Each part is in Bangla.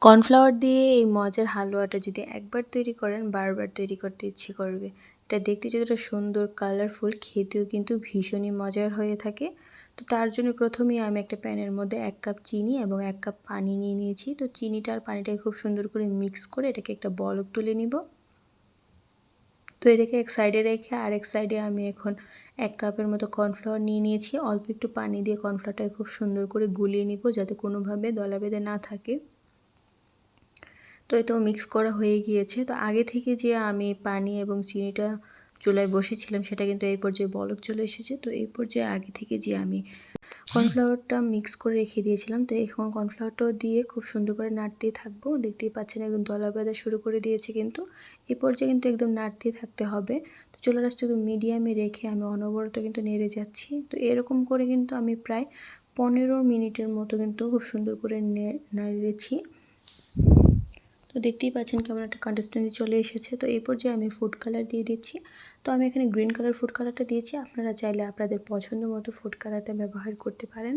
কর্নফ্লাওয়ার দিয়ে এই মজার হালুয়াটা যদি একবার তৈরি করেন বারবার তৈরি করতে ইচ্ছে করবে। এটা দেখতে যতটা সুন্দর কালারফুল, খেতেও কিন্তু ভীষণই মজার হয়ে থাকে। তো তার জন্য প্রথমেই আমি একটা প্যানের মধ্যে 1 কাপ চিনি এবং 1 কাপ পানি নিয়ে নিয়েছি। তো চিনিটা আর পানিটাকে খুব সুন্দর করে মিক্স করে এটাকে একটা বলক তুলে নিব। তো এটাকে এক সাইডে রেখে আরেক সাইডে আমি এখন 1 কাপের মতো কর্নফ্লাওয়ার নিয়ে নিয়েছি। অল্প একটু পানি দিয়ে কর্নফ্লাওয়ারটাকে খুব সুন্দর করে গুলিয়ে নিব যাতে কোনোভাবে দলা বেঁধে না থাকে। তো এটাও মিক্স করা হয়ে গিয়েছে। তো আগে থেকে যে আমি পানি এবং চিনিটা চুলায় বসিয়েছিলাম সেটা কিন্তু এই পর্যায়ে বলক চলে এসেছে। তো এই পর্যায়ে আগে থেকে যে আমি কর্নফ্লাওয়ারটা মিক্স করে রেখে দিয়েছিলাম, তো এখন কর্নফ্লাওয়ারটাও দিয়ে খুব সুন্দর করে নাড়তেই থাকবো। দেখতেই পাচ্ছেন একদম দলা বেঁধা শুরু করে দিয়েছে কিন্তু। এই পর্যায়ে কিন্তু একদম নাড়তেই থাকতে হবে। তো চুলার আঁচটা একদম মিডিয়ামে রেখে আমি অনবরত কিন্তু নেড়ে যাচ্ছি। তো এরকম করে কিন্তু আমি প্রায় 15 মিনিটের মতো কিন্তু খুব সুন্দর করে নেড়েছি। তো দেখতেই পাচ্ছেন কেমন একটা কনসিস্টেন্সি চলে এসেছে। তো এই পর্যায়ে আমি ফুড কালার দিয়ে দিচ্ছি। তো আমি এখানে গ্রিন কালার ফুড কালারটা দিয়েছি। আপনারা চাইলে আপনাদের পছন্দ মতো ফুড কালারটা ব্যবহার করতে পারেন।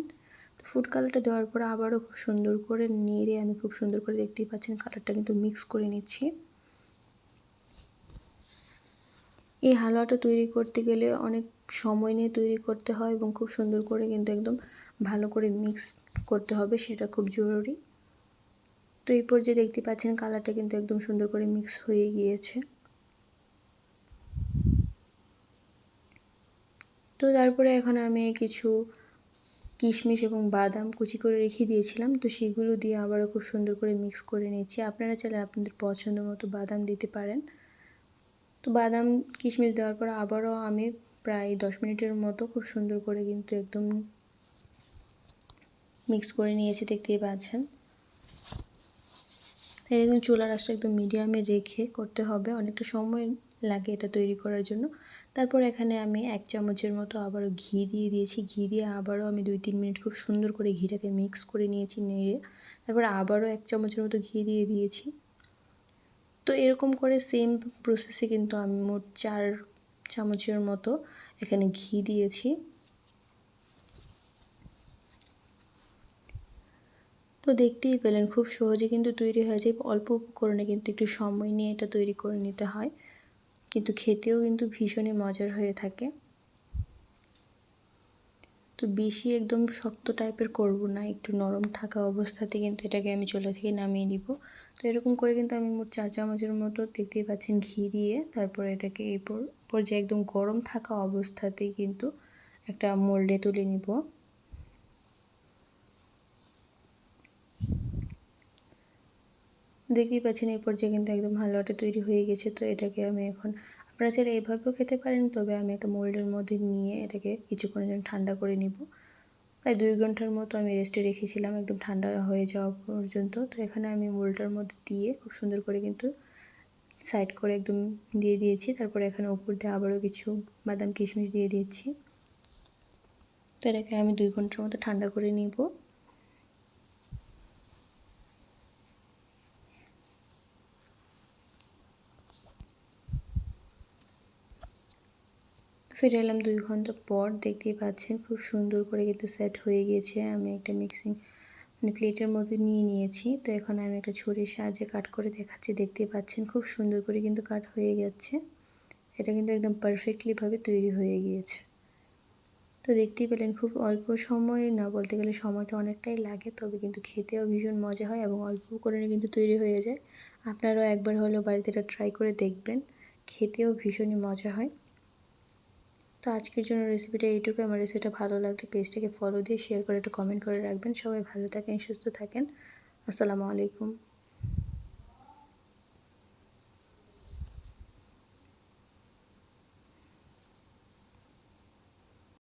তো ফুড কালারটা দেওয়ার পর আবারও খুব সুন্দর করে নেড়ে আমি খুব সুন্দর করে, দেখতেই পাচ্ছেন কালারটা কিন্তু মিক্স করে নিচ্ছি। এই হালুয়াটা তৈরি করতে গেলে অনেক সময় নিয়ে তৈরি করতে হয় এবং খুব সুন্দর করে কিন্তু একদম ভালো করে মিক্স করতে হবে, সেটা খুব জরুরি। তো এই পর্যায়ে দেখতে পাচ্ছেন কালারটা কিন্তু একদম সুন্দর করে মিক্স হয়ে গিয়েছে। তো তারপরে এখন আমি কিছু কিশমিশ এবং বাদাম কুচি করে রেখে দিয়েছিলাম, তো সেগুলো দিয়ে আবারও খুব সুন্দর করে মিক্স করে নিচ্ছি। আপনারা চাইলে আপনাদের পছন্দ মতো বাদাম দিতে পারেন। তো বাদাম কিশমিশ দেওয়ার পর আবারও আমি প্রায় 10 মিনিটের মতো খুব সুন্দর করে কিন্তু একদম মিক্স করে নিয়েছি, দেখতেই পাচ্ছেন। একদম চুলার আঁচটা একদম মিডিয়ামে রেখে করতে হবে, অনেকটা সময় লাগে এটা তৈরি করার জন্য। তারপর এখানে আমি 1 চামচের মতো আবারও ঘি দিয়ে দিয়েছি। ঘি দিয়ে আবারও আমি 2-3 মিনিট খুব সুন্দর করে ঘিটাকে মিক্স করে নিয়েছি নেড়ে। তারপর আবারও 1 চামচের মতো ঘি দিয়ে দিয়েছি। তো এরকম করে সেম প্রসেসে কিন্তু আমি মোট 4 চামচের মতো এখানে ঘি দিয়েছি। তো দেখতেই পেলেন খুব সহজে কিন্তু তৈরি হয়ে যায়। অল্প উপকরণে কিন্তু একটু সময় নিয়ে এটা তৈরি করে নিতে হয়, কিন্তু খেতেও কিন্তু ভীষণই মজার হয়ে থাকে। তো বেশি একদম শক্ত টাইপের করব না, একটু নরম থাকা অবস্থাতে কিন্তু এটাকে আমি চুলা থেকে নামিয়ে নিব। তো এরকম করে কিন্তু আমি মোট 4 চামচের মতো, দেখতেই পাচ্ছেন, ঘি দিয়ে তারপরে এটাকে এই পর্যায়ে একদম গরম থাকা অবস্থাতেই কিন্তু একটা মোল্ডে তুলে নিব। দেখতেই পাচ্ছেন এই পর্যায়ে কিন্তু একদম হালুয়াটা তৈরি হয়ে গেছে। তো এটাকে আমি এখন, আপনারা চাইলে এভাবেও খেতে পারেন, তবে আমি একটা মোল্ডের মধ্যে নিয়ে এটাকে কিছুক্ষণের জন্য ঠান্ডা করে নিব। প্রায় 2 ঘন্টার মতো আমি রেস্টে রেখেছিলাম একদম ঠান্ডা হয়ে যাওয়া পর্যন্ত। তো এখানে আমি মোল্ডটার মধ্যে দিয়ে খুব সুন্দর করে কিন্তু সাইড করে একদম দিয়ে দিয়েছি। তারপরে এখানে উপর দিয়ে আবারও কিছু বাদাম কিশমিশ দিয়ে দিয়েছি। তো এটাকে আমি 2 ঘন্টার মতো ঠান্ডা করে নিব। ফিরে এলাম 2 ঘন্টা পর, দেখতেই পাচ্ছেন খুব সুন্দর করে কিন্তু সেট হয়ে গিয়েছে। আমি একটা মিক্সিং প্লেটের মধ্যে নিয়ে নিয়েছি। তো এখন আমি একটা ছুরির সাহায্যে কাট করে দেখাচ্ছি, দেখতেই পাচ্ছেন খুব সুন্দর করে কিন্তু কাট হয়ে গেছে। এটা কিন্তু একদম পারফেক্টলিভাবে তৈরি হয়ে গিয়েছে। তো দেখতেই পেলেন খুব অল্প সময়ে, না বলতে গেলে সময়টা অনেকটাই লাগে, তবে কিন্তু খেতেও ভীষণ মজা হয় এবং অল্প করে কিন্তু তৈরি হয়ে যায়। আপনারাও একবার হলেও বাড়িতে এটা ট্রাই করে দেখবেন, খেতেও ভীষণই মজা হয়। তো আজকের জন্য রেসিপিটা এইটুকু। আমার রেসিপিটা ভালো লাগলে পেজটাকে ফলো দিয়ে শেয়ার করে একটা কমেন্ট করে রাখবেন। সবাই ভালো থাকেন, সুস্থ থাকেন। আসসালামু আলাইকুম।